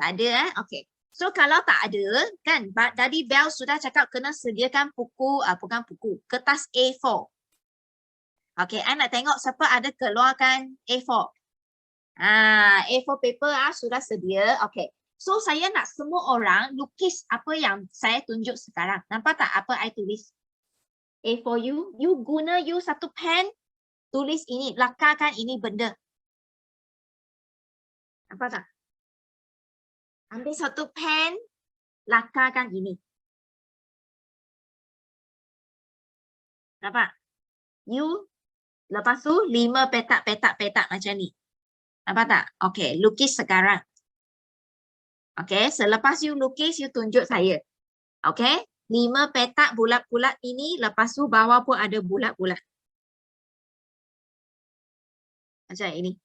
Tak ada okey. So kalau tak ada kan tadi Bel sudah cakap kena sediakan buku bukan buku, kertas A4. Okey, I nak tengok siapa ada keluarkan A4. A4 paper sudah sedia. Okey. So saya nak semua orang lukis apa yang saya tunjuk sekarang. Nampak tak apa I tulis? A4 you guna satu pen tulis ini, lakarkan ini benda. Nampak tak? Ambil satu pen, lakarkan ini. Nampak? You lepas tu 5 petak macam ni. Nampak tak? Okey, lukis sekarang. Okey, selepas you lukis, you tunjuk saya. Okey, 5 petak bulat-bulat ini, lepas tu bawah pun ada bulat-bulat. Macam ini.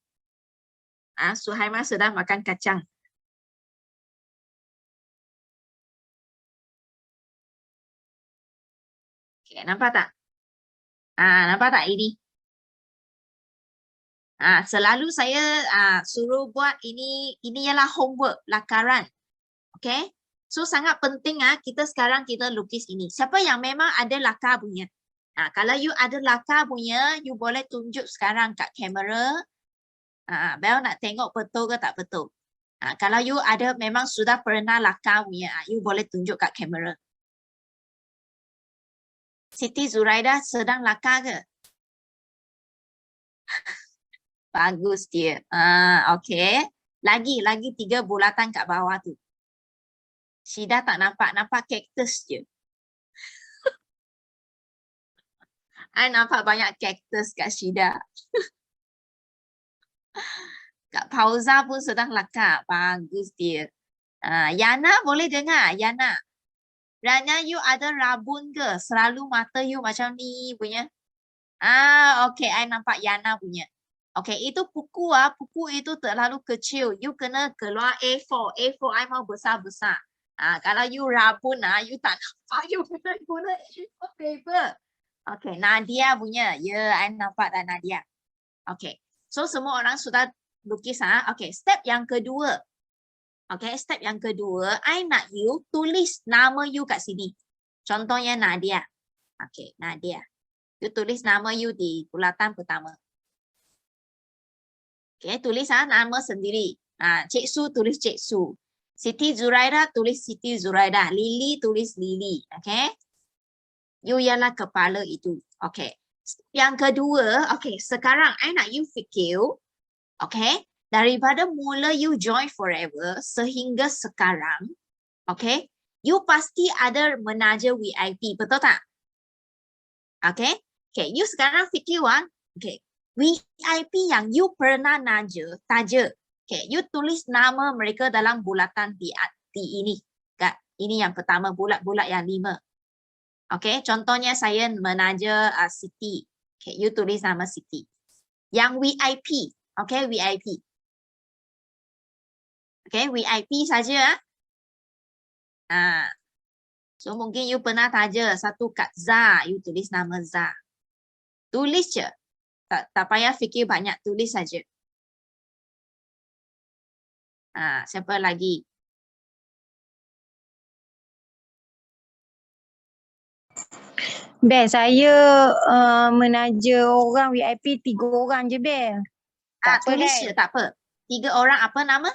Suhaimah sedang makan kacang. Okay, nampak tak? Nampak tak ini? Selalu saya suruh buat ini ialah homework, lakaran. Okay? So sangat penting kita sekarang kita lukis ini. Siapa yang memang ada lakar punya? Kalau you ada lakar punya, you boleh tunjuk sekarang kat kamera. Bel nak tengok betul ke tak betul. Kalau you ada memang sudah pernah lakar punya, you boleh tunjuk kat kamera. Siti Zuraida sedang lakar ke? Bagus dia. Okey. Lagi 3 bulatan kat bawah tu. Syida tak nampak kaktus je. I nampak banyak kaktus kat Syida. Kak Pauza pun sedang lakar. Bagus dia. Yana boleh dengar? Yana. Rana, you ada rabun ke? Selalu mata you macam ni punya. Okey. I nampak Yana punya. Okey. Itu buku buku itu terlalu kecil. You kena keluar A4. A4 I mau besar-besar. Kalau you rabun, you tak nampak. You kena guna A4 paper. Okey. Nadia punya. Ya, I nampak dah Nadia. Okey. So, semua orang sudah lukis. Okey. Step yang kedua. Okay, step yang kedua, I nak you tulis nama you kat sini. Contohnya Nadia. Okay, Nadia. You tulis nama you di bulatan pertama. Okay, tulis nama sendiri. Cik Su tulis Cik Su. Siti Zuraida tulis Siti Zuraida. Lily tulis Lily. Okay. You ialah kepala itu. Okay. Yang kedua, okay, sekarang I nak you fikir. Okay. Daripada mula you join forever sehingga sekarang, okay, you pasti ada menaja VIP, betul tak? Okay, you sekarang fikir okay, VIP yang you pernah taja, okay, you tulis nama mereka dalam bulatan di ini, ini yang pertama bulat-bulat yang 5. Okay, contohnya saya menaja Siti, okay, you tulis nama Siti. Yang VIP, okay, VIP. Okay, VIP saja. So mungkin you pernah taja satu kat Za, you tulis nama Za. Tulis je. Tak payah fikir banyak, tulis saja. Siapa lagi? Bel, saya menaja orang VIP 3 orang je, Bel. Tulis je, tak apa. 3 orang apa nama?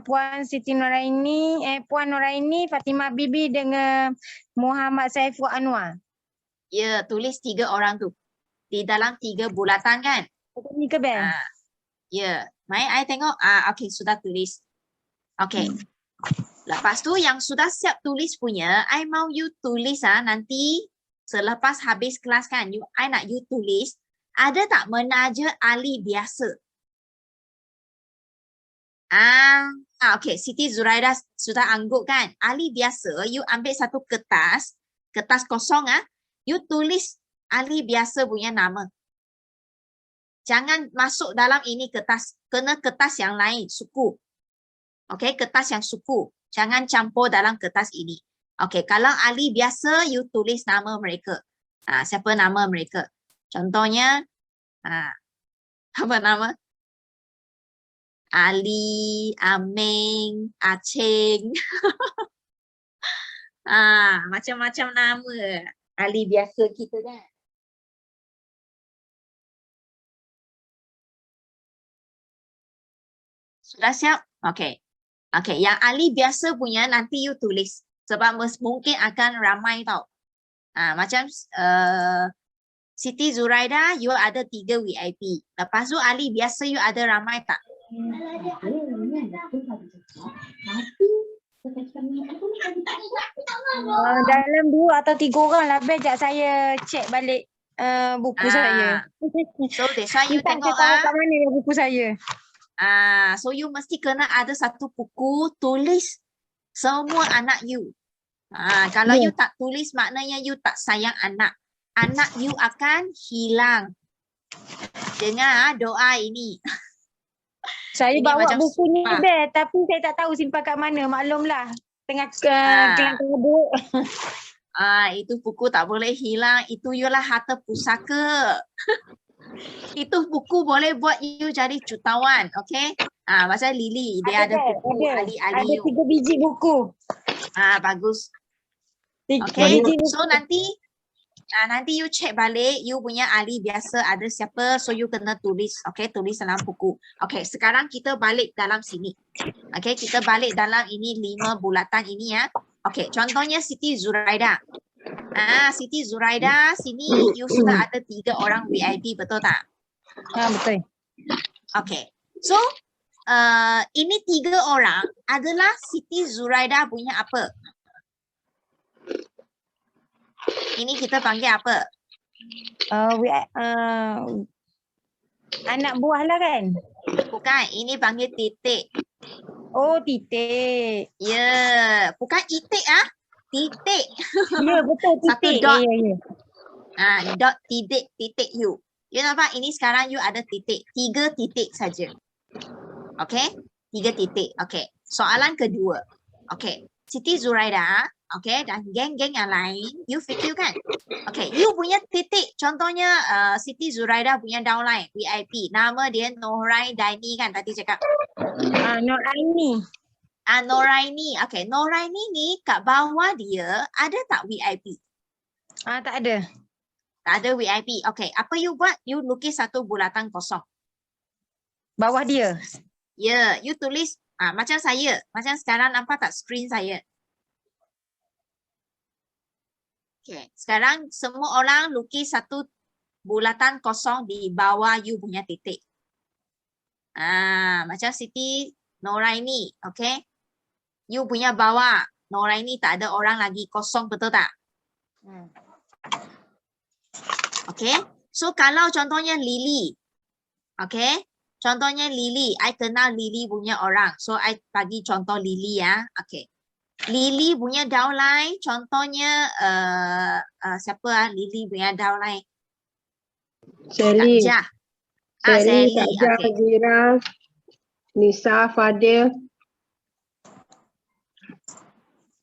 Puan Siti Nuraini, Puan Nuraini, Fatimah Bibi dengan Muhammad Saiful Anwar. Ya, tulis 3 orang tu. Di dalam 3 bulatan kan? Betul ni ke, Bel? Ya, mai I tengok. Okey, sudah tulis. Okey. Lepas tu yang sudah siap tulis punya, I mau you tulis nanti selepas habis kelas kan. I nak you tulis. Ada tak menaja ahli biasa? Okey, Siti Zuraida sudah angguk kan? Ahli biasa, you ambil satu kertas kosong you tulis ahli biasa punya nama. Jangan masuk dalam ini kertas, kena kertas yang lain, suku. Okey, kertas yang suku. Jangan campur dalam kertas ini. Okey, kalau ahli biasa, you tulis nama mereka. Siapa nama mereka? Contohnya, apa nama? Ali, Ameng, Aceng. Macam-macam nama. Ali biasa kita kan. Sudah siap? Okey. Okey, yang Ali biasa punya nanti you tulis. Sebab mungkin akan ramai tau. Macam Siti Zuraida, you ada 3 VIP. Lepas tu Ali biasa you ada ramai tak? Dalam 2 atau 3 orang lah. Biar sekejap saya cek balik buku saya. So that's why you Tak tengok saya tahu kat mana yang buku saya. So you mesti kena ada satu buku tulis semua anak you. Kalau you tak tulis maknanya you tak sayang anak. Anak you akan hilang. Dengar doa ini. Saya Ini bawa macam buku ni sumpah. Bel, tapi saya tak tahu simpan kat mana. Maklumlah. Tengah kelang kabut. Itu buku tak boleh hilang. Itu ialah harta pusaka. Itu buku boleh buat you jadi jutawan. Okay? Macam Lily. Dia ada Bel, buku ada Ali-Ali. 3 biji buku. Bagus. 3 Okay? biji buku. So nanti you check balik. You punya Ali biasa ada siapa. So you kena tulis. Okay? Tulis dalam buku. Okay. Sekarang kita balik dalam sini. Okay? Kita balik dalam ini 5 bulatan ini ya. Okay. Contohnya Siti Zuraida. Siti Zuraida, sini you sudah ada 3 orang VIP, betul tak? Betul. Okay. So, ini 3 orang adalah Siti Zuraida punya apa? Ini kita panggil apa? Anak buah lah kan? Bukan, ini panggil titik. Oh, titik. Ya, bukan itik titik. Ya, betul Satu titik. dot. Ya. Dot titik you. You nampak ini sekarang you ada titik. 3 titik saja. Okay? 3 titik. Okay. Soalan kedua. Okay. Siti Zuraida. Okay. Dan geng-geng yang lain. You fikir kan? Okay. You punya titik. Contohnya Siti Zuraida punya downline. VIP. Nama dia Norai Daini kan tadi cakap. Noraini. Noraini. Okay. Noraini ni kat bawah dia ada tak VIP? Tak ada. Tak ada VIP. Okay. Apa you buat? You lukis satu bulatan kosong. Bawah dia. Ya, you tulis macam saya. Macam sekarang nampak tak screen saya? Okay. Sekarang semua orang lukis satu bulatan kosong di bawah you punya titik. Macam Siti Noraini. Okay. You punya bawah. Noraini tak ada orang lagi kosong, betul tak? Okay. So kalau contohnya Lily. Okay. Contohnya Lily. I kenal Lily punya orang. So I bagi contoh Lily ya. Okay. Lily punya downline. Contohnya siapa Lily punya downline? Sally. Kak Sally, Sally. Kak Okay. Zira, Nisa, Fadil.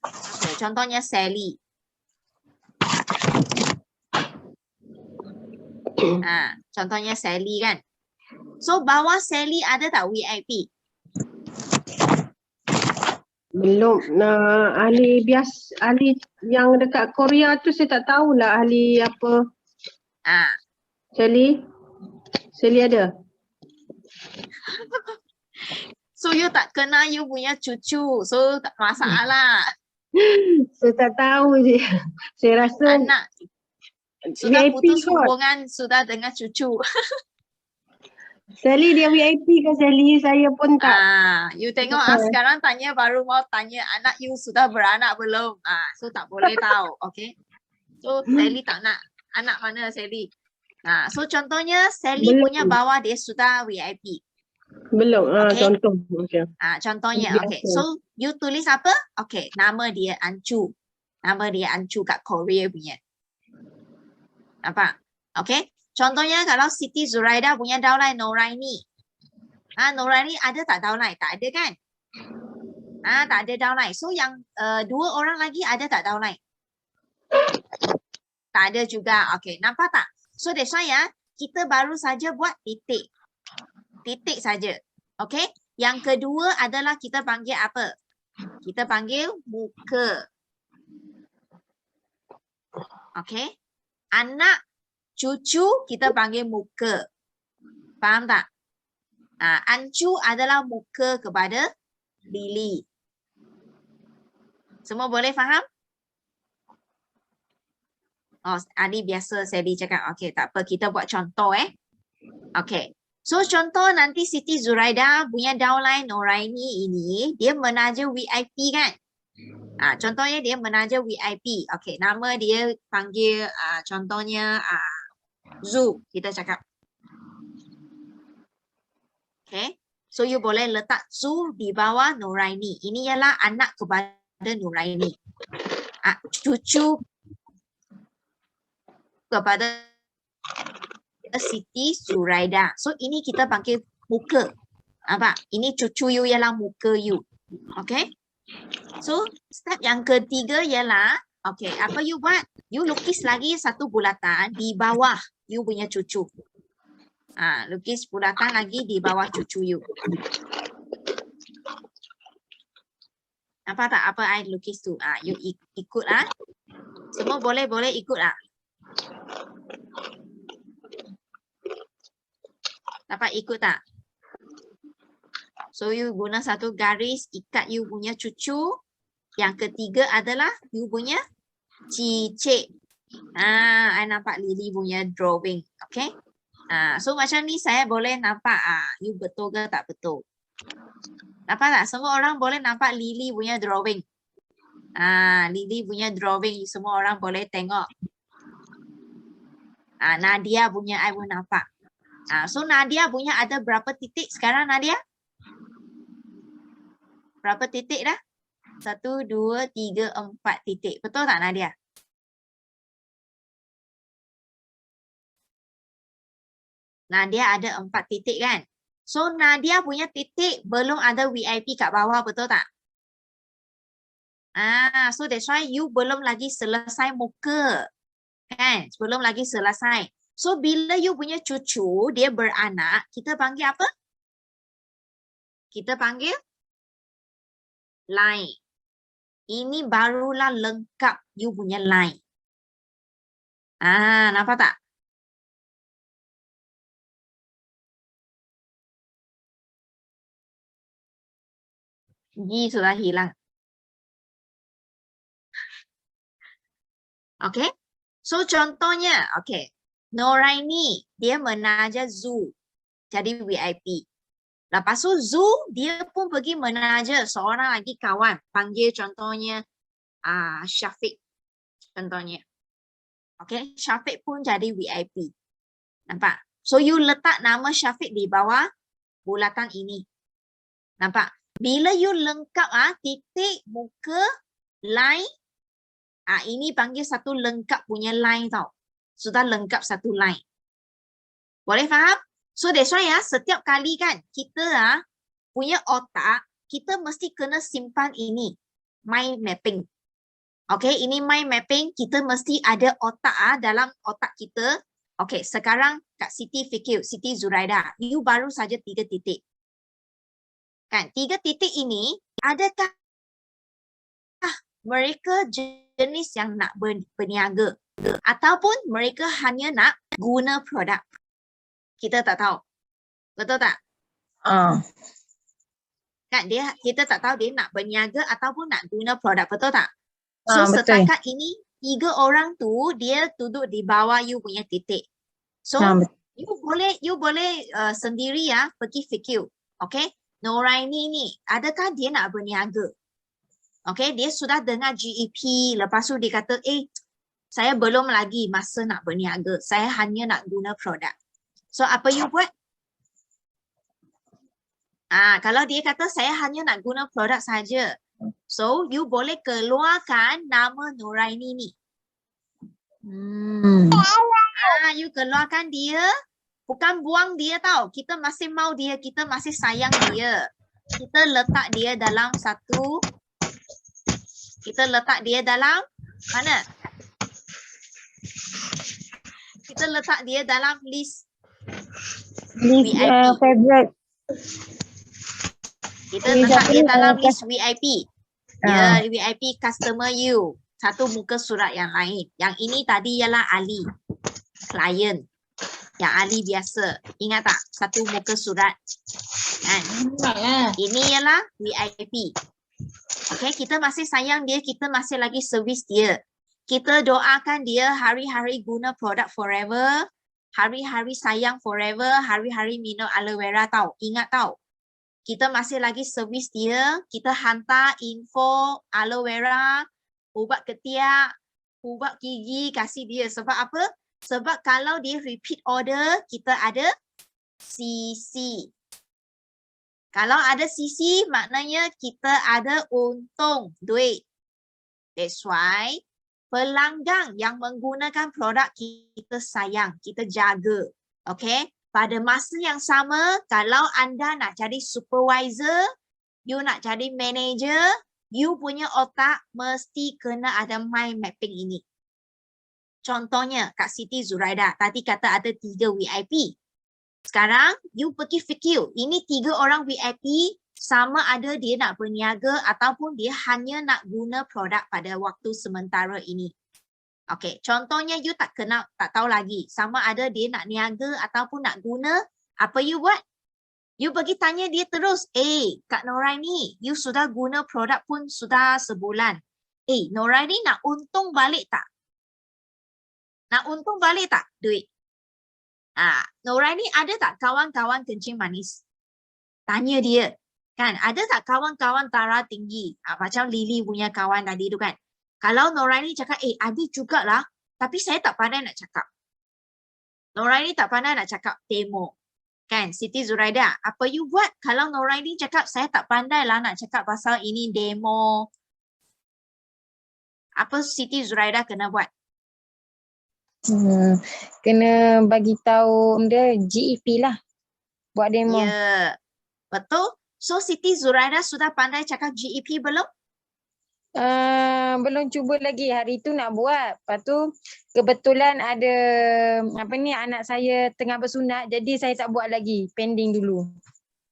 Okay. Contohnya Sally. Contohnya Sally kan. So bawah Sally ada tak VIP? Belum. Ahli biasa, ahli yang dekat Korea tu saya tak tahulah ahli apa. Sally? Sally ada? So you tak kenal you punya cucu. So tak masalah. Saya tak tahu je. Saya rasa Anak sudah VIP putus kot. hubungan sudah dengan cucu. Sally dia VIP ke Sally? Saya pun tak. You tengok Betul. sekarang tanya baru mau tanya anak you sudah beranak belum? So tak boleh tahu, okay? So Sally tak nak anak mana Sally? So contohnya Sally Belum. punya bawah dia sudah VIP. Belum. Okay. Contoh. Okay. Contohnya, okay. Biasa. So you tulis apa? Okay, nama dia Ancu. Nama dia Ancu kat Korea punya. Nampak? Okay. Contohnya kalau Siti Zuraida punya downline Noraini. Noraini ada tak downline? Tak ada kan? Tak ada downline. So yang 2 orang lagi ada tak downline? Tak ada juga. Okay, nampak tak? So that's why kita baru saja buat titik. Titik saja. Okay? Yang kedua adalah kita panggil apa? Kita panggil muka. Okey. Anak, cucu kita panggil muka. Faham tak? Ancu adalah muka kepada Lily. Semua boleh faham? Oh, ni biasa Sally cakap. Okey, tak apa. Kita buat contoh Okey. So, contoh nanti Siti Zuraida punya downline Noraini ini, dia menaja VIP kan? Contohnya dia menaja VIP. Okey, nama dia panggil contohnya Zu. Kita cakap. Okay. So you boleh letak Zu di bawah Noraini. Ini ialah anak kepada Noraini. Cucu kepada Siti Zuraida. So ini kita panggil muka. Apa? Ini cucu you ialah muka you. Okay. So step yang ketiga ialah, okay, apa you buat? You lukis lagi satu bulatan di bawah you punya cucu. Lukis bulatan lagi di bawah cucu you. Apa tak? Apa I lukis tu? You ikut Semua boleh ikut Dapat ikut tak? So you guna satu garis ikat you punya cucu. Yang ketiga adalah you punya cicit. I nampak Lily punya drawing. Okay? So macam ni saya boleh nampak you betul ke tak betul. Nampak tak? Semua orang boleh nampak Lily punya drawing. Lily punya drawing semua orang boleh tengok. Nadia punya I pun nampak. So Nadia punya ada berapa titik sekarang Nadia? Berapa titik dah? 1, 2, 3, 4 titik. Betul tak Nadia? Nadia ada 4 titik kan? So Nadia punya titik belum ada VIP kat bawah, betul tak? So that's why you belum lagi selesai muka. Kan? Belum lagi selesai. So bila you punya cucu, dia beranak, kita panggil apa? Kita panggil line. Ini barulah lengkap you punya line. Nampak tak? G sudah hilang. Okay. So contohnya, okay. Noraini, dia menaja Zu. Jadi VIP. Lepas tu Zu, dia pun pergi menaja seorang lagi kawan. Panggil contohnya Syafiq. Contohnya. Okay. Syafiq pun jadi VIP. Nampak? So you letak nama Syafiq di bawah bulatan ini. Nampak? Bila you lengkap titik, muka, line, ini panggil satu lengkap punya line tau. Sudah lengkap satu line. Boleh faham? So that's why setiap kali kan kita punya otak, kita mesti kena simpan ini. Mind mapping. Okay, ini mind mapping. Kita mesti ada otak dalam otak kita. Okay, sekarang Kak Siti fikir, Siti Zuraida, you baru saja 3 titik. Kan, 3 titik ini, adakah mereka jenis yang nak berniaga ataupun mereka hanya nak guna produk? Kita tak tahu. Betul tak? Kan kita tak tahu dia nak berniaga ataupun nak guna produk. Betul tak? So setakat ini 3 orang tu dia duduk di bawah you punya titik. So you boleh sendiri pergi fikir. Okay? Noraini ni adakah dia nak berniaga? Okay, dia sudah dengar GEP, lepas tu dia kata, saya belum lagi masa nak berniaga. Saya hanya nak guna produk. So, apa you buat? Kalau dia kata, saya hanya nak guna produk saja. So, you boleh keluarkan nama Noraini ni. You keluarkan dia, bukan buang dia tau. Kita masih mau dia, kita masih sayang dia. Kita letak dia dalam satu... Kita letak dia dalam mana? Kita letak dia dalam list VIP. Favorite. Kita Ini letak siapa dia ni? dalam list VIP. Ah. Ya, VIP customer you. Satu muka surat yang lain. Yang ini tadi ialah Ali. Client. Yang Ali biasa. Ingat tak? Satu muka surat. Kan? Ini ialah VIP. Okay, kita masih sayang dia. Kita masih lagi servis dia. Kita doakan dia hari-hari guna produk forever. Hari-hari sayang forever. Hari-hari minum aloe vera tau. Ingat tau. Kita masih lagi servis dia. Kita hantar info aloe vera, ubat ketiak, ubat gigi kasih dia. Sebab apa? Sebab kalau dia repeat order, kita ada CC. Kalau ada CC, maknanya kita ada untung duit. That's why pelanggan yang menggunakan produk kita sayang, kita jaga. Okay? Pada masa yang sama, kalau anda nak jadi supervisor, you nak jadi manager, you punya otak mesti kena ada mind mapping ini. Contohnya, Kak Siti Zuraida, tadi kata ada 3 VIP. Sekarang, you pergi fikir, ini 3 orang VIP, sama ada dia nak berniaga ataupun dia hanya nak guna produk pada waktu sementara ini. Okey, contohnya you tak tahu lagi sama ada dia nak niaga ataupun nak guna, apa you buat? You pergi tanya dia terus, Kak Noraini, you sudah guna produk pun sudah sebulan. Noraini nak untung balik tak? Nak untung balik tak duit? Noraini ada tak kawan-kawan kencing manis? Tanya dia, kan? Ada tak kawan-kawan darah tinggi? Macam Lily punya kawan tadi tu kan? Kalau Noraini cakap, ada jugalah, tapi saya tak pandai nak cakap. Noraini tak pandai nak cakap demo. Kan, Siti Zuraida, apa you buat? Kalau Noraini cakap, saya tak pandai lah nak cakap pasal ini demo. Apa Siti Zuraida kena buat? Kena bagi tahu dia GEP lah. Buat demo. Ya, betul. So, Siti Zuraida sudah pandai cakap GEP belum? Belum cuba lagi, hari tu nak buat. Lepas tu kebetulan ada anak saya tengah bersunat, jadi saya tak buat lagi, pending dulu.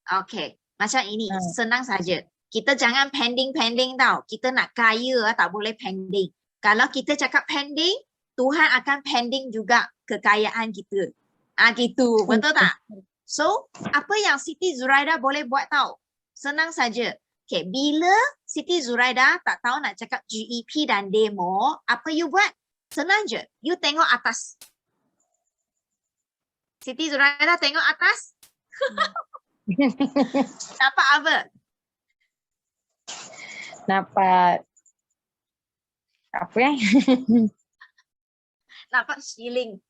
Okey, macam ini, senang saja. Kita jangan pending tau. Kita nak kaya tak boleh pending. Kalau kita cakap pending, Tuhan akan pending juga kekayaan kita. Gitu, betul tak? So, apa yang Siti Zuraida boleh buat tau? Senang saja. Okay, bila Siti Zuraida tak tahu nak cakap GEP dan demo, apa you buat? Senang je. You tengok atas. Siti Zuraida tengok atas. Nampak apa? Nampak apa Nampak shilling.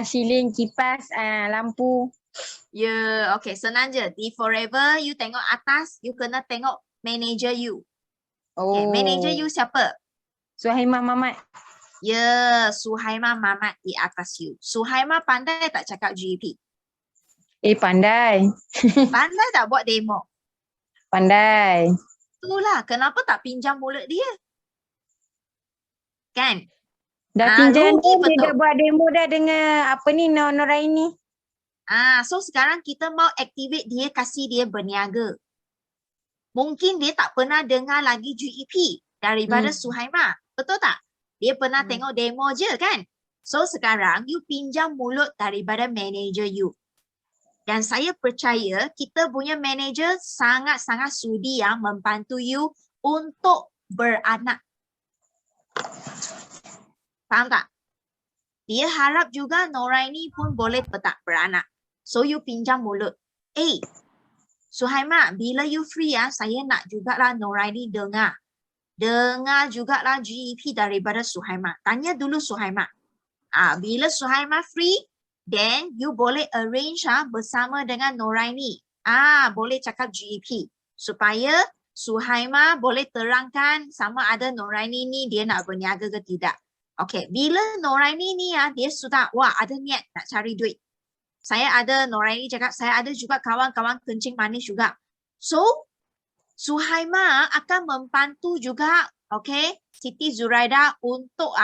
Shilling, kipas, lampu. Ya, okay, senang je. Di Forever, you tengok atas, you kena tengok manager you. Okay, manager you siapa? Suhaimah Mamat. Ya, Suhaimah Mamat di atas you. Suhaimah pandai tak cakap GEP? Pandai. Pandai tak buat demo? Pandai. Itulah, kenapa tak pinjam mulut dia? Kan? Dah pinjam rugi dia betul. dah buat demo dah dengan Noraini. So sekarang kita mau activate dia, kasih dia berniaga. Mungkin dia tak pernah dengar lagi GEP daripada Suhaimah. Betul tak? Dia pernah tengok demo je kan? So sekarang you pinjam mulut daripada manager you. Dan saya percaya kita punya manager sangat-sangat sudi membantu you untuk beranak. Faham tak? Dia harap juga Noraini pun boleh tak beranak. So you pinjam mulut. Suhaimah, bila you free saya nak jugalah Noraini dengar. Dengar jugalah GEP daripada Suhaimah. Tanya dulu Suhaimah. Bila Suhaimah free, then you boleh arrange bersama dengan Noraini. Boleh cakap GEP. Supaya Suhaimah boleh terangkan sama ada Noraini ni dia nak berniaga ke tidak. Okay, bila Noraini ni dia sudah, ada niat nak cari duit. Saya ada, Noraini cakap, saya ada juga kawan-kawan kencing manis juga. So, Suhaimah akan membantu juga, okay, Siti Zuraida untuk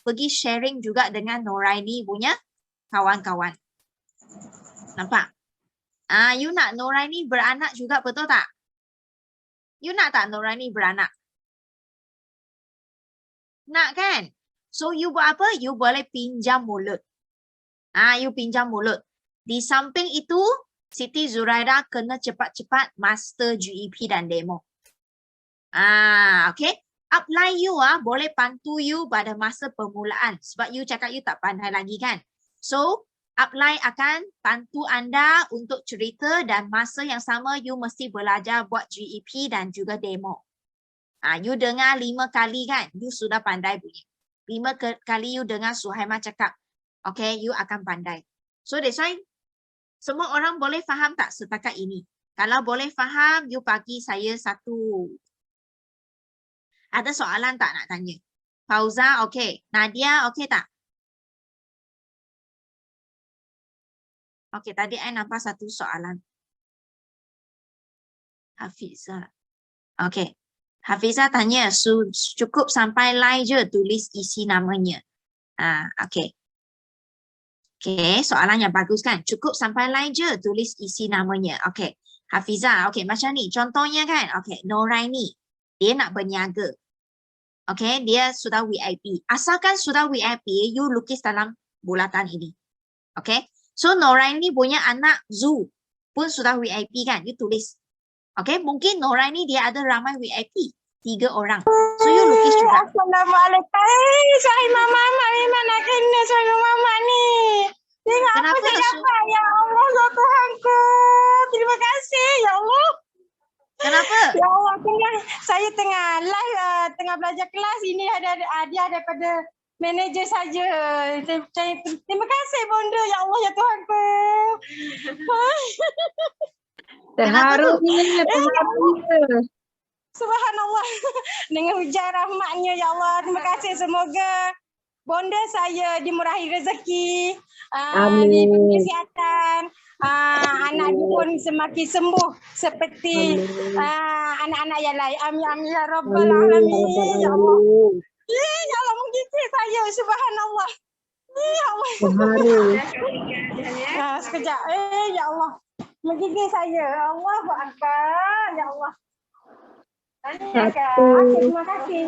pergi sharing juga dengan Noraini punya kawan-kawan. Nampak? You nak Noraini beranak juga, betul tak? You nak tak Noraini beranak? Nak kan? So you buat apa? You boleh pinjam mulut. You pinjam mulut. Di samping itu, Siti Zuraida kena cepat-cepat master GEP dan demo. Okay. Upline you boleh bantu you pada masa permulaan. Sebab you cakap you tak pandai lagi kan? So, upline akan bantu anda untuk cerita dan masa yang sama you mesti belajar buat GEP dan juga demo. You dengar 5 kali kan? You sudah pandai bunyi. 5 kali you dengar Suhaimah cakap. Okay, you akan pandai. So, that's why semua orang boleh faham tak setakat ini? Kalau boleh faham, you bagi saya 1. Ada soalan tak nak tanya? Fauza, okey. Nadia, okey tak? Okey, tadi I nampak 1 soalan. Hafizah. Okey. Hafizah tanya, cukup sampai line je tulis isi namanya. Okey. Okey, soalan yang bagus kan? Cukup sampai line je tulis isi namanya. Okey. Hafizah, okey macam ni. Contohnya kan? Okey, Noraini. Dia nak berniaga. Okay, dia sudah VIP. Asalkan sudah VIP, you lukis dalam bulatan ini. Okay, so Noraini punya anak Zu pun sudah VIP kan, you tulis. Okay, mungkin Noraini dia ada ramai VIP, 3 orang. So you lukis juga. Assalamualaikum. Suhaimah mama memang nak kena Suhaimah mama ni. Tengok apa saya dapat. Ya Allah, ya Tuhanku. Terima kasih, ya Allah. Kenapa? Ya Allah, saya tengah live, tengah belajar kelas. Ini dia daripada manager saja. Terima kasih Bonda. Ya Allah, ya Tuhanku. Terharu ni. Subhanallah. Dengan hujan rahmatnya, ya Allah. Terima kasih. Semoga Bonda saya dimurahi rezeki, diberi kesihatan, anak dia pun semakin sembuh seperti anak-anak yang lain. Amin amin ya rabbal alamin. Ya Allah. Ya Allah menggigit saya. Subhanallah. Ya Allah. Sekejap. Ya Allah. Menggigit saya. Allahu akbar. Ya Allah. Terima kasih.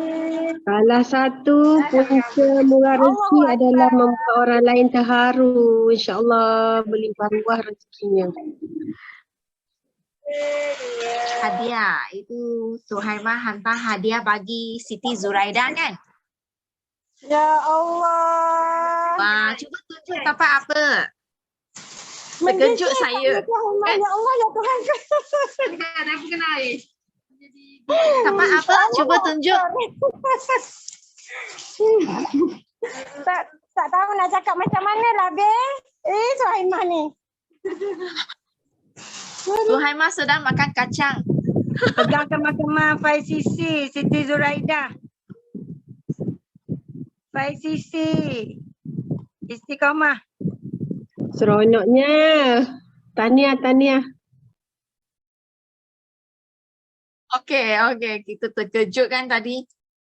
Salah satu punca murah rezeki adalah membuat orang lain terharu. InsyaAllah berlimpah ruah rezekinya. Hadiah. Itu Suhaimah hantar hadiah bagi Siti Zuraida kan? Ya Allah. Wah, cuba tunjuk dapat apa? Terkejut saya. Ya Allah, ya Tuhan. Aku kena air. Dapat apa? Cuba tunjuk. Tak tahu nak cakap macam mana lah, Be. Suhaimah ni. Suhaimah sedang makan kacang. Pegang kemah-kemah Faiz Sisi, Siti Zuraida. Faiz Sisi. Istiqamah. Seronoknya. Tahniah. Okey, kita terkejut kan tadi.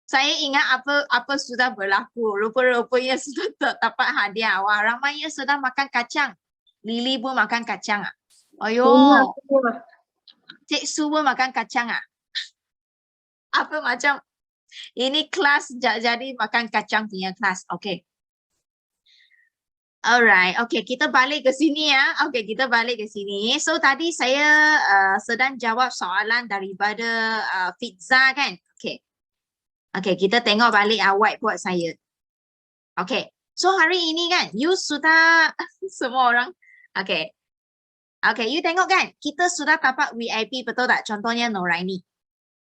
Saya ingat apa sudah berlaku. Rupa-rupanya sudah dapat hadiah. Wah, ramainya sudah makan kacang. Lily pun makan kacang. Ayo. Cik Su pun makan kacang. Apa macam ini kelas jadi makan kacang punya kelas. Okey. Alright, okay, kita balik ke sini ya. Okay, kita balik ke sini. So tadi saya sedang jawab soalan daripada Fitza kan? Okay. Okay, kita tengok balik whiteboard saya. Okay, so hari ini kan, you sudah semua orang. Okay. Okay, you tengok kan, kita sudah dapat VIP, betul tak? Contohnya Noraini.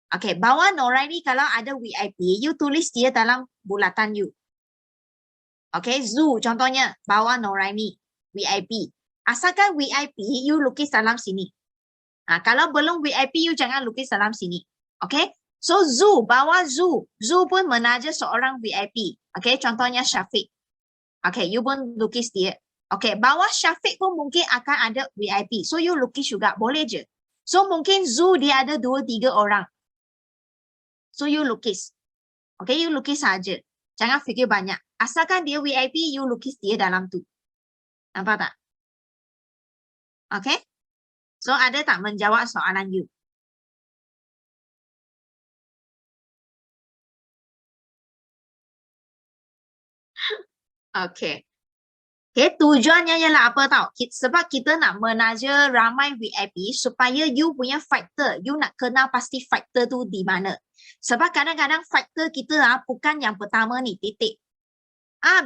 Okay, bawah Noraini kalau ada VIP, you tulis dia dalam bulatan you. Okay, Zu contohnya bawah Noraini VIP. Asalkan VIP, you lukis dalam sini. Kalau belum VIP, you jangan lukis dalam sini. Okay, so Zu, bawah Zu. Zu pun menaja seorang VIP. Okay, contohnya Syafiq. Okay, you pun lukis dia. Okay, bawah Syafiq pun mungkin akan ada VIP. So you lukis juga, boleh je. So mungkin Zu dia ada 2-3 orang. So you lukis. Okay, you lukis saja. Jangan fikir banyak. Asalkan dia VIP, you lukis dia dalam tu. Nampak tak? Okay? So, ada tak menjawab soalan you? Okay. Okay, tujuannya ialah apa tau? Sebab kita nak menaja ramai VIP supaya you punya factor, you nak kenal pasti factor tu di mana. Sebab kadang-kadang factor kita bukan yang pertama ni, titik.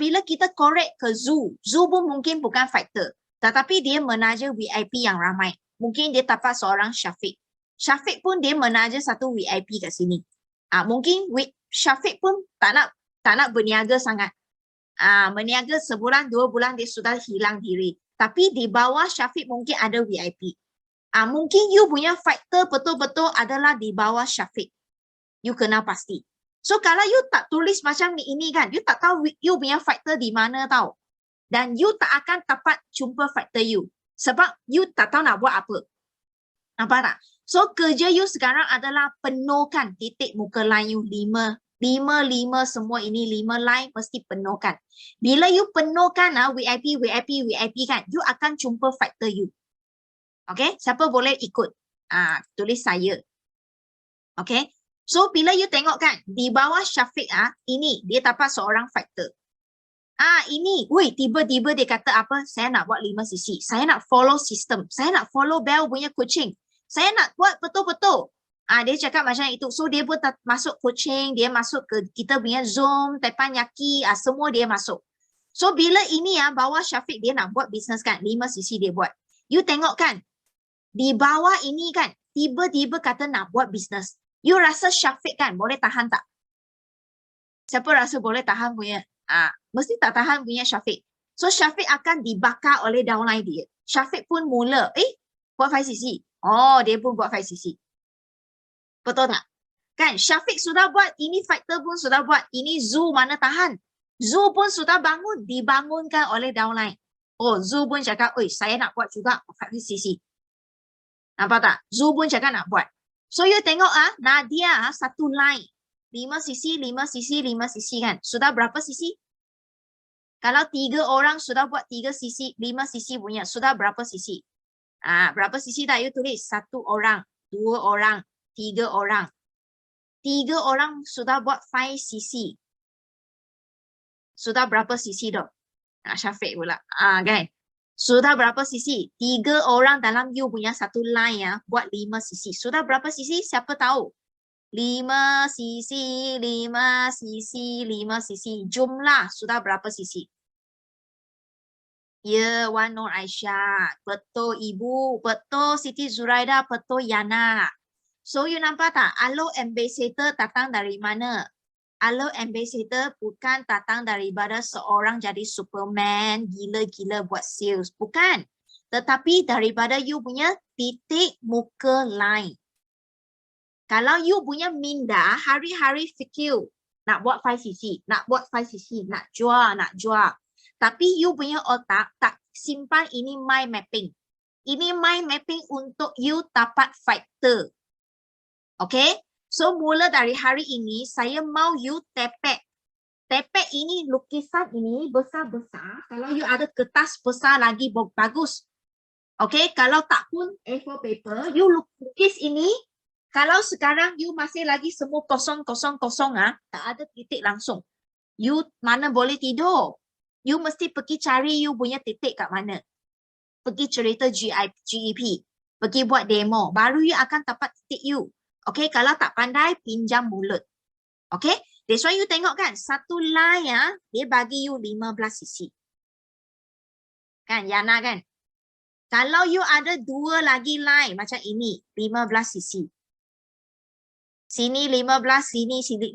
Bila kita korek ke zoo pun mungkin bukan factor. Tetapi dia menaja VIP yang ramai. Mungkin dia dapat seorang Syafiq. Syafiq pun dia menaja satu VIP kat sini. Mungkin Syafiq pun tak nak berniaga sangat. Meniaga sebulan, 2 bulan dia sudah hilang diri. Tapi di bawah Syafiq mungkin ada VIP. Mungkin you punya factor betul-betul adalah di bawah Syafiq. You kenal pasti. So kalau you tak tulis macam ni ini kan, you tak tahu you punya factor di mana tau. Dan you tak akan dapat jumpa factor you. Sebab you tak tahu nak buat apa. Nampak tak? So kerja you sekarang adalah penuhkan titik muka line you 5 semua ini 5 line mesti penuhkan. Bila you penuhkan VIP kan, you akan jumpa factor you. Okay, siapa boleh ikut? Tulis saya. Okay, so bila you tengok kan, di bawah Syafiq ini dia dapat seorang factor. Ini, tiba-tiba dia kata apa? Saya nak buat 5 sisi. Saya nak follow sistem. Saya nak follow Bell punya coaching. Saya nak buat betul-betul. Dia cakap macam itu. So dia pun masuk coaching, dia masuk ke kita punya Zoom, Teppanyaki, semua dia masuk. So bila ini bawah Syafiq dia nak buat bisnes kan, 5 sisi dia buat. You tengok kan, di bawah ini kan, tiba-tiba kata nak buat bisnes. You rasa Syafiq kan boleh tahan tak? Siapa rasa boleh tahan punya? Mesti tak tahan punya Syafiq. So Syafiq akan dibakar oleh downline dia. Syafiq pun mula, buat 5 sisi. Dia pun buat 5 sisi. Betul tak? Kan Syafiq sudah buat, ini factor pun sudah buat, ini zoo mana tahan. Zoo pun sudah bangun, dibangunkan oleh downline. Zoo pun cakap, saya nak buat juga 5 sisi. Nampak tak? Zoo pun cakap nak buat. So you tengok Nadia satu line. 5 sisi, 5 sisi, 5 sisi kan. Sudah berapa sisi? Kalau 3 orang sudah buat 3 sisi, 5 sisi punya, sudah berapa sisi? Berapa sisi dah you tulis? 1 orang, 2 orang, 3 orang. 3 orang sudah buat 5 sisi. Sudah berapa sisi dah? Syafiq pula. Kan? Sudah berapa sisi? 3 orang dalam you punya satu line buat 5 sisi. Sudah berapa sisi? Siapa tahu? 5 sisi, 5 sisi, 5 sisi. Jumlah sudah berapa sisi? Ya, Wan Nur Aisyah. Betul Ibu. Betul Siti Zuraida. Betul Yana. So, you nampak tak? Alo Ambassador datang dari mana? Alo Ambassador bukan datang daripada seorang jadi Superman, gila-gila buat sales. Bukan. Tetapi daripada you punya titik muka line. Kalau you punya minda, hari-hari fikir nak buat 5 sisi, nak buat 5 sisi, nak jual. Tapi you punya otak tak simpan ini mind mapping. Ini mind mapping untuk you dapat factor. Okay? So, mula dari hari ini, saya mau you tepek. Tepek ini, lukisan ini besar-besar. Kalau you ada kertas besar lagi, bagus. Okay? Kalau tak pun A4 paper, you lukis ini. Kalau sekarang you masih lagi semua kosong, tak ada titik langsung. You mana boleh tidur? You mesti pergi cari you punya titik kat mana. Pergi cerita GEP. Pergi buat demo. Baru you akan dapat titik you. Okay, kalau tak pandai, pinjam mulut. Okay, that's why you tengok kan, satu line dia bagi you 15 sisi. Kan, Yana kan? Kalau you ada 2 lagi line macam ini, 15 sisi. Sini 15, sini 15.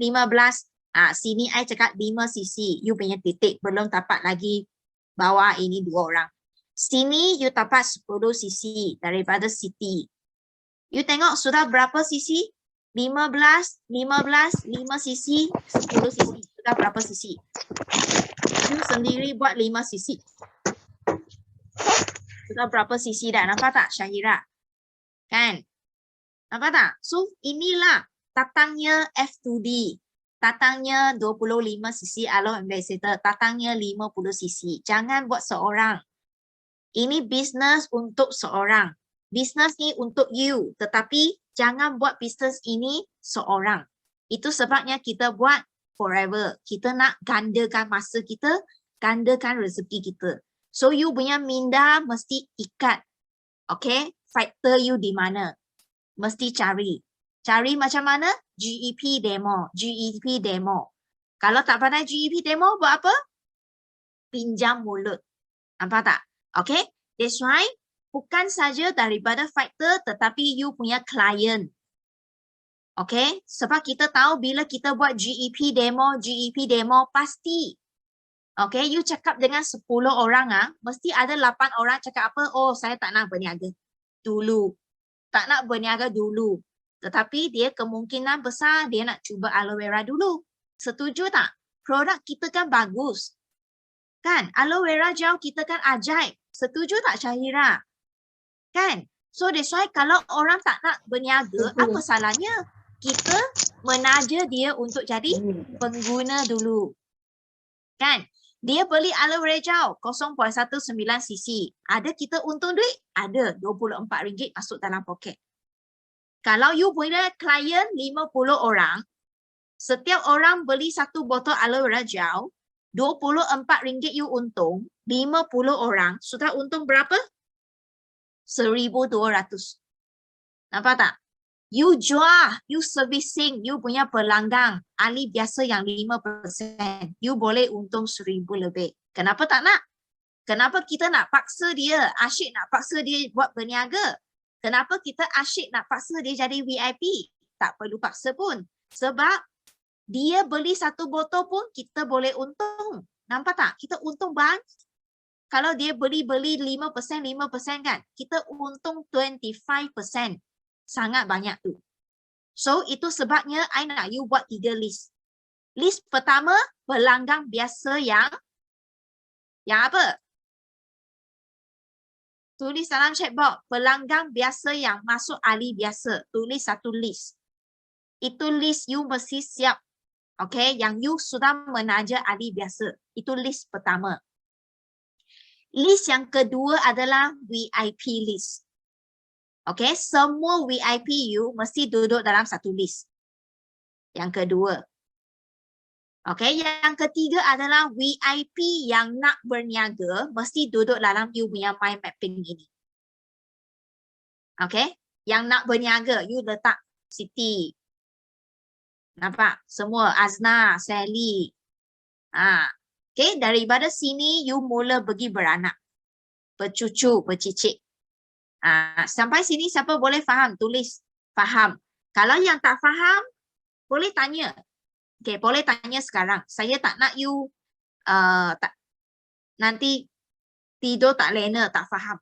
Sini I cakap 5 sisi. You punya titik belum dapat lagi bawah ini 2 orang. Sini you dapat 10 sisi daripada Siti. You tengok sudah berapa sisi? 15, 5 sisi, 10 sisi. Sudah berapa sisi? You sendiri buat 5 sisi. Sudah berapa sisi dah? Nampak tak Syahira? Kan? Nampak tak? So inilah tatangnya F2D. Tatangnya 25 sisi Alo Ambassador. Tatangnya 50 sisi. Jangan buat seorang. Ini bisnes untuk seorang. Bisnes ni untuk you. Tetapi jangan buat bisnes ini seorang. Itu sebabnya kita buat forever. Kita nak gandakan masa kita, gandakan rezeki kita. So you punya minda mesti ikat. Okay, factor you di mana? Mesti cari. Cari macam mana? GEP demo. GEP demo. Kalau tak pandai GEP demo, buat apa? Pinjam mulut. Nampak tak? Okay, that's why bukan saja daripada factor tetapi you punya klien. Okay, sebab kita tahu bila kita buat GEP demo pasti. Okay, you cakap dengan 10 orang mesti ada 8 orang cakap apa? Oh, saya tak nak berniaga dulu. Tak nak berniaga dulu. Tetapi dia kemungkinan besar dia nak cuba aloe vera dulu. Setuju tak? Produk kita kan bagus. Kan? Aloe vera gel kita kan ajaib. Setuju tak Syahira? Kan? So that's why kalau orang tak nak berniaga, apa salahnya? Kita menaja dia untuk jadi pengguna dulu. Kan? Dia beli aloe vera gel 0.19 cc. Ada kita untung duit? Ada. RM24 masuk dalam poket. Kalau you punya klien 50 orang, setiap orang beli satu botol aloe vera gel, RM24 you untung, 50 orang, sudah untung berapa? 1,200. Nampak tak? You jual, you servicing, you punya pelanggan, ahli biasa yang 5%, you boleh untung 1,000 lebih. Kenapa tak nak? Kenapa kita nak paksa dia, asyik nak paksa dia buat berniaga? Kenapa kita asyik nak paksa dia jadi VIP? Tak perlu paksa pun. Sebab dia beli satu botol pun kita boleh untung. Nampak tak? Kita untung banyak. Kalau dia beli 5% kan, kita untung 25%. Sangat banyak tu. So, itu sebabnya I nak you buat 3 list. List pertama, pelanggan biasa yang apa? Tulis dalam chat box, pelanggan biasa yang masuk ahli biasa. Tulis satu list. Itu list you mesti siap. Okay, yang you sudah menaja ahli biasa. Itu list pertama. List yang kedua adalah VIP list. Okay, semua VIP you mesti duduk dalam satu list. Yang kedua. Okay, yang ketiga adalah VIP yang nak berniaga mesti duduk dalam you punya mind mapping ini. Okay, yang nak berniaga you letak Siti. Nampak? Semua Azna, Sally. Okay, daripada sini you mula pergi beranak. Bercucu, bercicit. Sampai sini siapa boleh faham? Tulis faham. Kalau yang tak faham, boleh tanya. Okay, boleh tanya sekarang. Saya tak nak you nanti tidur tak lena, tak faham.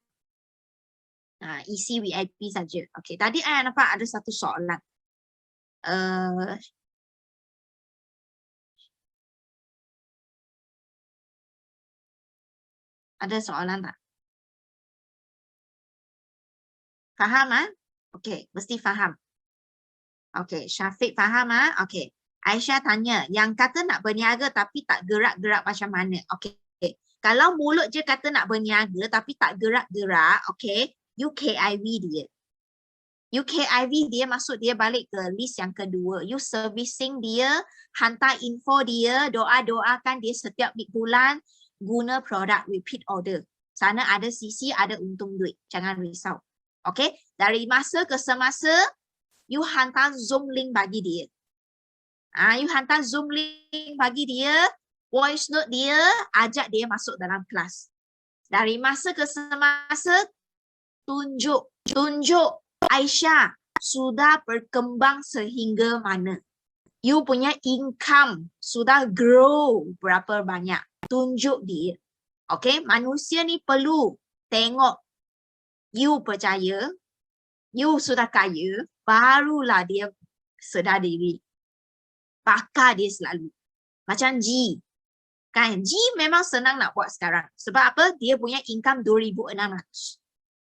Isi VIP saja. Okay, tadi saya nampak ada satu soalan. Ada soalan tak? Faham Okey, mesti faham. Okey, Syafiq faham Okey. Aisyah tanya, yang kata nak berniaga tapi tak gerak-gerak macam mana? Okey. Kalau mulut je kata nak berniaga tapi tak gerak-gerak, okey, UKIV dia. UKIV dia masuk dia balik ke list yang kedua. You servicing dia, hantar info dia, doa-doakan dia setiap bulan guna produk repeat order. Sana ada sisi, ada untung duit. Jangan risau. Okay, dari masa ke semasa, you hantar Zoom link bagi dia. You hantar Zoom link bagi dia, voice note dia, ajak dia masuk dalam kelas. Dari masa ke semasa, tunjuk Aisyah sudah berkembang sehingga mana. You punya income sudah grow berapa banyak. Tunjuk dia. Okay, manusia ni perlu tengok. You percaya, you sudah kaya, barulah dia sedar diri. Pakar dia selalu. Macam G. Kan, G memang senang nak buat sekarang. Sebab apa? Dia punya income 2,600.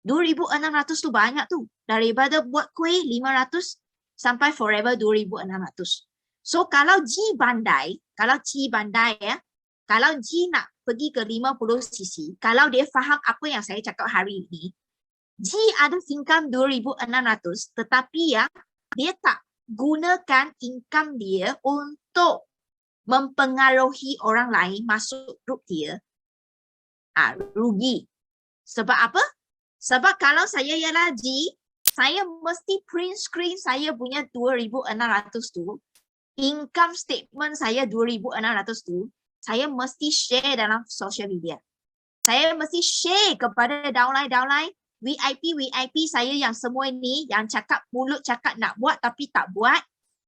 2,600 tu banyak tu. Daripada buat kuih 500 sampai forever 2,600. So kalau G bandai, kalau G nak pergi ke 50 cc, kalau dia faham apa yang saya cakap hari ini, G ada income 2,600 tetapi dia tak gunakan income dia untuk mempengaruhi orang lain masuk grup dia, rugi. Sebab apa? Sebab kalau saya ialah G, saya mesti print screen saya punya 2,600 tu, income statement saya 2,600 tu, saya mesti share dalam social media. Saya mesti share kepada downline, VIP saya yang semua ni, yang cakap mulut cakap nak buat tapi tak buat.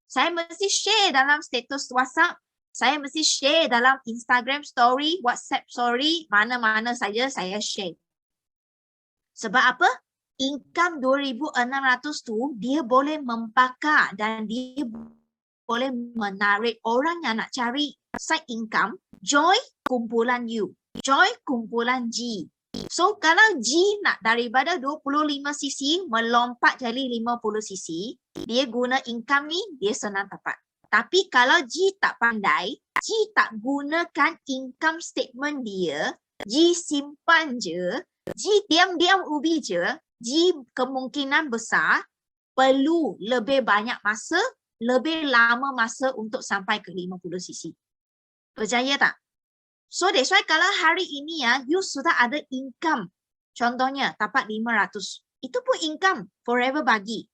Saya mesti share dalam status WhatsApp. Saya mesti share dalam Instagram story, WhatsApp story, mana-mana saja saya share. Sebab apa? Income 2,600 tu, dia boleh membakar dan dia boleh menarik orang yang nak cari side income, join kumpulan U, join kumpulan G. So, kalau G nak daripada 25 cc melompat jadi 50 cc, dia guna income ni, dia senang dapat. Tapi kalau G tak pandai, G tak gunakan income statement dia, G simpan je, G diam-diam ubi je, G kemungkinan besar perlu lebih banyak masa, lebih lama masa untuk sampai ke 50 cc. Percaya tak? So that's why kalau hari ini ya, you sudah ada income. Contohnya dapat 500. Itu pun income forever bagi.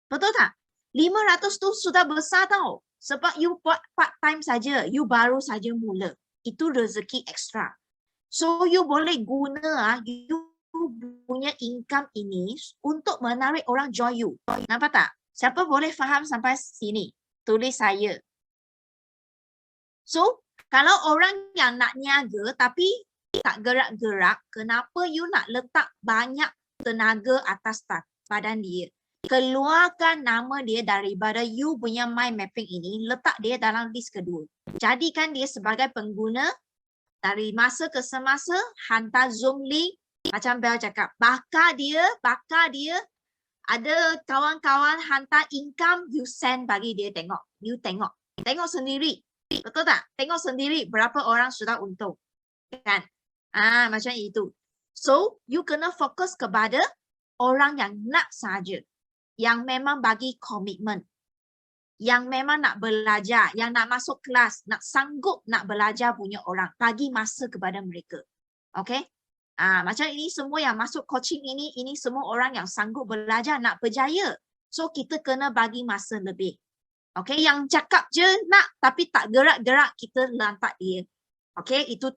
Betul tak? 500 tu sudah besar tau. Sebab you buat part time saja, you baru saja mula. Itu rezeki ekstra. So you boleh guna you punya income ini untuk menarik orang join you. Nampak tak? Siapa boleh faham sampai sini? Tulis saya. So, kalau orang yang nak niaga tapi tak gerak-gerak, kenapa you nak letak banyak tenaga atas badan dia? Keluarkan nama dia daripada you punya mind mapping ini, letak dia dalam list kedua. Jadikan dia sebagai pengguna dari masa ke semasa, hantar Zoom link, macam Bel cakap, bakar dia, ada kawan-kawan hantar income, you send bagi dia tengok. You tengok sendiri. Betul tak? Tengok sendiri berapa orang sudah untung. Kan? Macam itu. So, you kena fokus kepada orang yang nak saja. Yang memang bagi komitmen. Yang memang nak belajar, yang nak masuk kelas, nak sanggup nak belajar punya orang. Bagi masa kepada mereka. Okay? Macam ini semua yang masuk coaching ini semua orang yang sanggup belajar, nak berjaya. So, kita kena bagi masa lebih. Okay, yang cakap je nak tapi tak gerak-gerak, kita lantak dia. Okay, itu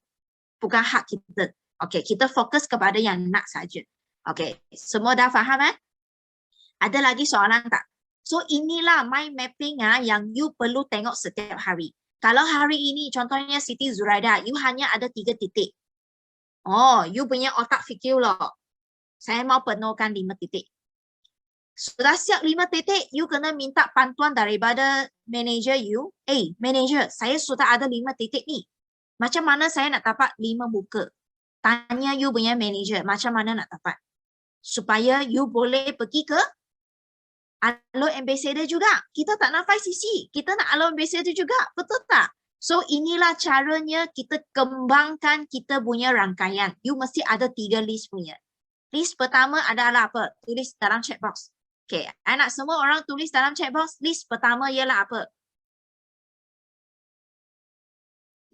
bukan hak kita. Okay, kita fokus kepada yang nak saja. Okay, semua dah faham Ada lagi soalan tak? So, inilah mind mapping yang you perlu tengok setiap hari. Kalau hari ini, contohnya Siti Zuraida, you hanya ada 3 titik. Oh, you punya otak fikir loh. Saya mau penuhkan 5 titik. Sudah siap 5 titik, you kena minta bantuan daripada manager you. Manager, saya sudah ada 5 titik ni. Macam mana saya nak dapat 5 muka? Tanya you punya manager, macam mana nak dapat? Supaya you boleh pergi ke Alo Ambassador juga. Kita tak nak 5cc, kita nak Alo Ambassador juga. Betul tak? So, inilah caranya kita kembangkan kita punya rangkaian. You mesti ada 3 list punya. List pertama adalah apa? Tulis dalam chat box. Okay, I nak semua orang tulis dalam chat box. List pertama ialah apa?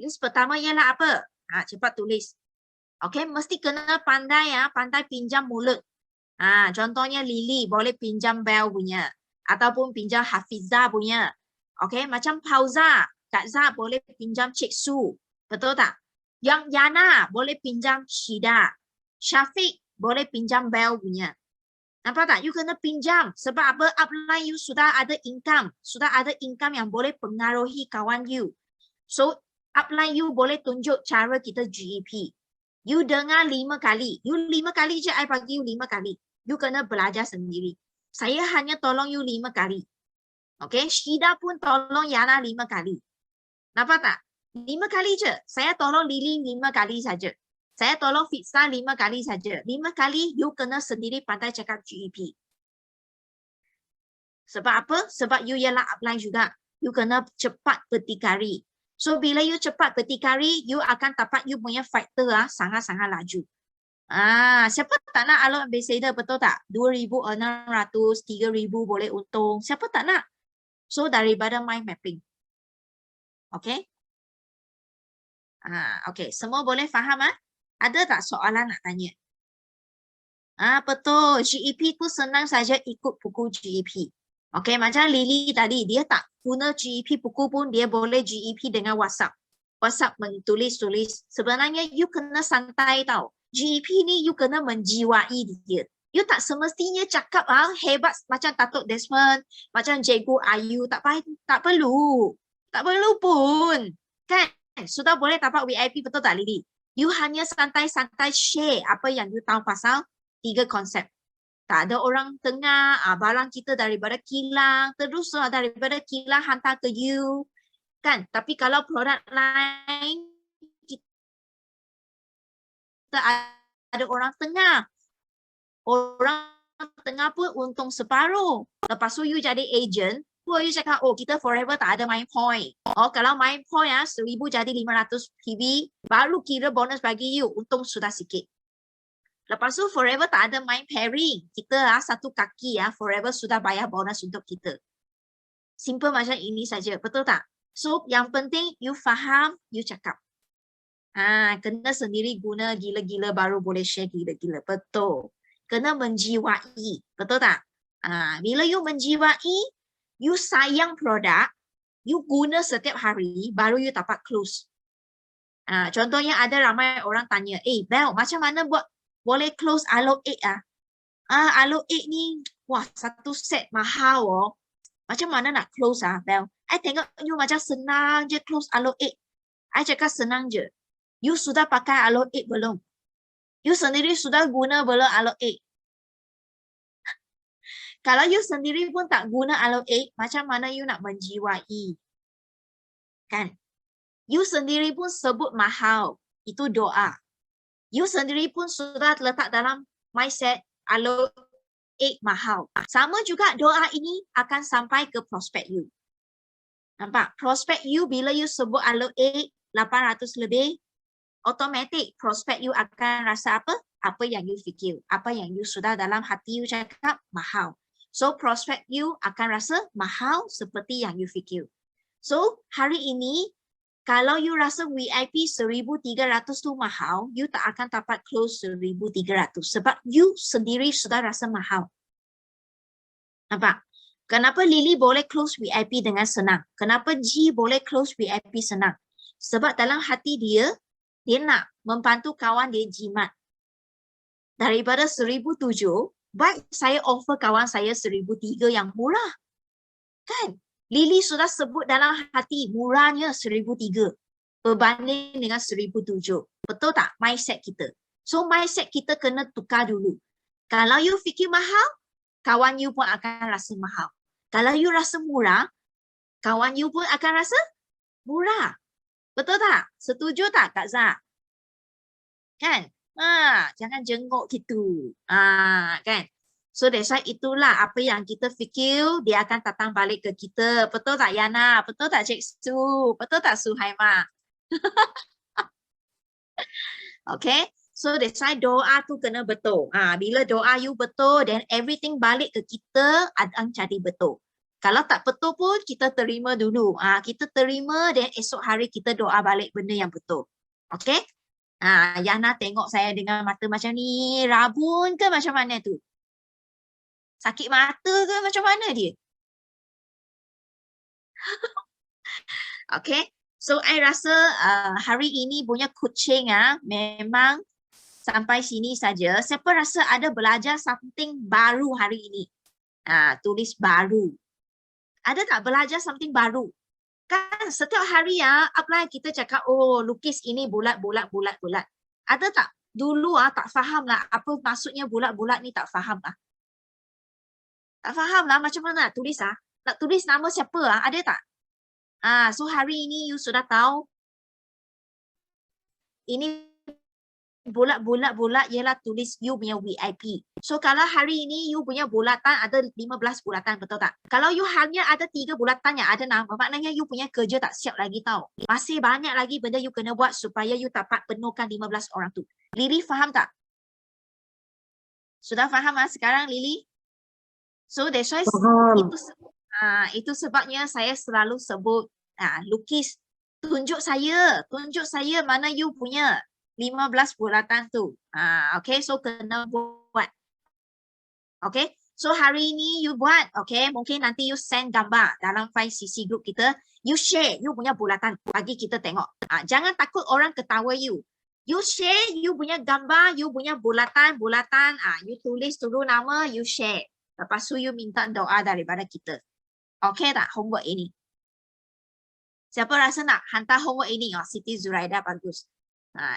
List pertama ialah apa? Cepat tulis. Okay, mesti kena pandai pandai pinjam mulut. Contohnya Lily boleh pinjam Bel punya. Ataupun pinjam Hafizah punya. Okay, macam Pauza. Kak Zah boleh pinjam Cik Su. Betul tak? Yang Yana boleh pinjam Syida. Syafiq boleh pinjam Bel punya. Nampak tak? You kena pinjam. Sebab apa? Upline you sudah ada income. Sudah ada income yang boleh pengaruhi kawan you. So, upline you boleh tunjuk cara kita GEP. You dengar 5 kali. You 5 kali je, I bagi you 5 kali. You kena belajar sendiri. Saya hanya tolong you 5 kali. Okay? Syida pun tolong Yana 5 kali. Nampak tak? 5 kali je. Saya tolong Lily 5 kali saja. Saya tolong Fitza 5 kali saja. 5 kali you kena sendiri pandai cakap GEP. Sebab apa? Sebab you ialah upline juga. You kena cepat berdikari. So, bila you cepat berdikari, you akan dapat you punya factor sangat-sangat laju. Siapa tak nak Alo Ambassador, betul tak? 2,600, 3,000 boleh untung. Siapa tak nak? So, daripada mind mapping. Okay? Okey, semua boleh faham ah? Ada tak soalan nak tanya? Betul. GEP tu senang saja ikut buku GEP. Okey, macam Lily tadi, dia tak guna GEP buku pun dia boleh GEP dengan WhatsApp. WhatsApp mentulis-tulis. Sebenarnya you kena santai tau. GEP ni you kena menjiwai dia. You tak semestinya cakap hebat macam Datuk Desmond, macam Cikgu Ayu, tak perlu. Tak perlu pun. Kan? Sudah boleh dapat VIP, betul tak Lily? You hanya santai-santai share apa yang you tahu pasal 3 konsep. Tak ada orang tengah, barang kita daripada kilang, terus daripada kilang hantar ke you. Kan? Tapi kalau produk lain, kita ada orang tengah. Orang tengah pun untung separuh. Lepas tu you jadi agent, you cakap, kita forever tak ada main point. Kalau main point 1000 jadi 500 PB, baru kira bonus bagi you, untung sudah sikit. Lepas tu forever tak ada main pairing. Kita satu kaki forever sudah bayar bonus untuk kita. Simple macam ini saja, betul tak? So yang penting you faham, you cakap. Kena sendiri guna gila-gila baru boleh share gila-gila, betul. Kena menjiwai, betul tak? Bila you menjiwai, you sayang produk, you guna setiap hari, baru you dapat close. Contohnya ada ramai orang tanya, Bel, macam mana buat boleh close Aloe 8 Aloe 8 ni, satu set mahal Macam mana nak close Bel? I tengok you macam senang je close Aloe 8. I cakap senang je. You sudah pakai Aloe 8 belum? You sendiri sudah guna belum Aloe 8? Kalau you sendiri pun tak guna Aloe 8, macam mana you nak menjiwai? Kan? You sendiri pun sebut mahal. Itu doa. You sendiri pun sudah letak dalam mindset Aloe 8 mahal. Sama juga doa ini akan sampai ke prospek you. Nampak? Prospek you bila you sebut Aloe 8, 800 lebih, automatik prospek you akan rasa apa? Apa yang you fikir. Apa yang you sudah dalam hati you cakap mahal. So prospek you akan rasa mahal seperti yang you fikir. So hari ini, kalau you rasa VIP 1,300 tu mahal, you tak akan dapat close 1,300 sebab you sendiri sudah rasa mahal. Nampak? Kenapa Lily boleh close VIP dengan senang? Kenapa G boleh close VIP senang? Sebab dalam hati dia nak membantu kawan dia jimat. Daripada 1,007, baik saya offer kawan saya 1,003 yang murah. Kan? Lily sudah sebut dalam hati murahnya 1,003 berbanding dengan 1,007. Betul tak? Mindset kita. So mindset kita kena tukar dulu. Kalau you fikir mahal, kawan you pun akan rasa mahal. Kalau you rasa murah, kawan you pun akan rasa murah. Betul tak? Setuju tak Kak Zah? Kan? Jangan jenguk gitu. Kan? So that's why itulah apa yang kita fikir dia akan datang balik ke kita. Betul tak Yana? Betul tak Cik Su? Betul tak Suhaima? Okay. So that's why doa tu kena betul. Bila doa you betul, then everything balik ke kita akan jadi betul. Kalau tak betul pun kita terima dulu. Kita terima dan esok hari kita doa balik benda yang betul. Okay. Yana tengok saya dengan mata macam ni, rabun ke macam mana tu? Sakit mata ke macam mana dia? Okay. So, I rasa hari ini punya coaching memang sampai sini saja. Siapa rasa ada belajar something baru hari ini? Tulis baru. Ada tak belajar something baru? Kan setiap hari apply kita cakap, lukis ini bulat. Ada tak? Dulu tak faham lah apa maksudnya bulat-bulat ni, tak faham lah. Tak faham lah macam mana nak tulis Nak tulis nama siapa ada tak? So hari ini you sudah tahu. Ini bulat ialah tulis you punya VIP. So kalau hari ini you punya bulatan ada 15 bulatan, betul tak? Kalau you hanya ada 3 bulatan yang ada nama, maknanya you punya kerja tak siap lagi tau. Masih banyak lagi benda you kena buat supaya you dapat penuhkan 15 orang tu. Lily faham tak? Sudah faham sekarang Lily? So that's why itu sebabnya saya selalu sebut lukis tunjuk saya mana you punya 15 bulatan tu. Okay, so kena buat. Okay, so hari ini you buat. Okay, mungkin nanti you send gambar dalam 5cc group kita. You share you punya bulatan bagi kita tengok. Jangan takut orang ketawa you. You share you punya gambar, you punya bulatan. You tulis dulu nama, you share. Lepas tu you minta doa daripada kita. Okay tak homework ini? Siapa rasa nak hantar homework ini? Siti Zuraida bagus.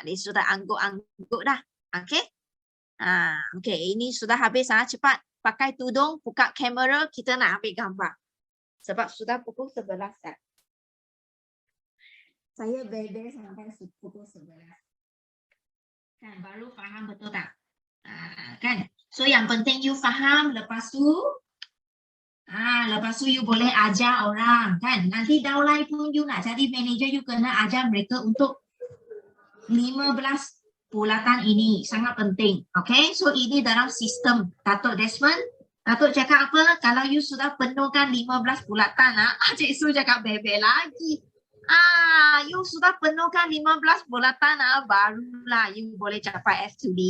Dia sudah angguk-angguk dah. Okay? Okay, ini sudah habis. Cepat pakai tudung, buka kamera, kita nak ambil gambar. Sebab sudah pukul 11 dah. Saya bebe sampai pukul 11. Kan baru faham betul tak? Kan? So yang penting you faham, lepas tu you boleh ajar orang kan. Nanti downline pun you nak jadi manager, you kena ajar mereka untuk 15 bulatan ini. Sangat penting. Okay, so ini dalam sistem Datuk Desmond. Datuk cakap apa? Kalau you sudah penuhkan 15 bulatan, Cik Su cakap bebe lagi. You sudah penuhkan 15 bulatan, barulah you boleh capai F2D.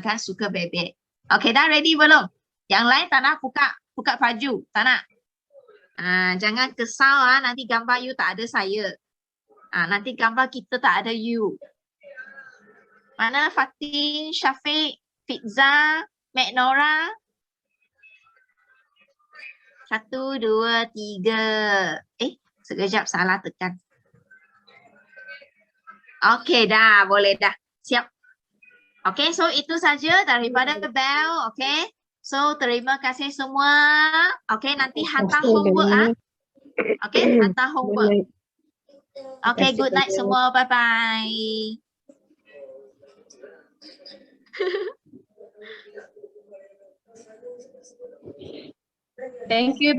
Kan suka bebe. Okay, dah ready belum? Yang lain tak nak buka baju, tak nak. Jangan kesal, nanti gambar you tak ada saya. Nanti gambar kita tak ada you. Mana Fatin, Syafiq, Fitza, Maknora? 1, 2, 3. Sekejap salah tekan. Okey dah, boleh dah. Siap. Okey, so itu saja daripada Bel. Okey. So terima kasih semua. Okey, nanti hantar homework. Okey, hantar homework. Okey, good night semua. Bye bye. Thank you.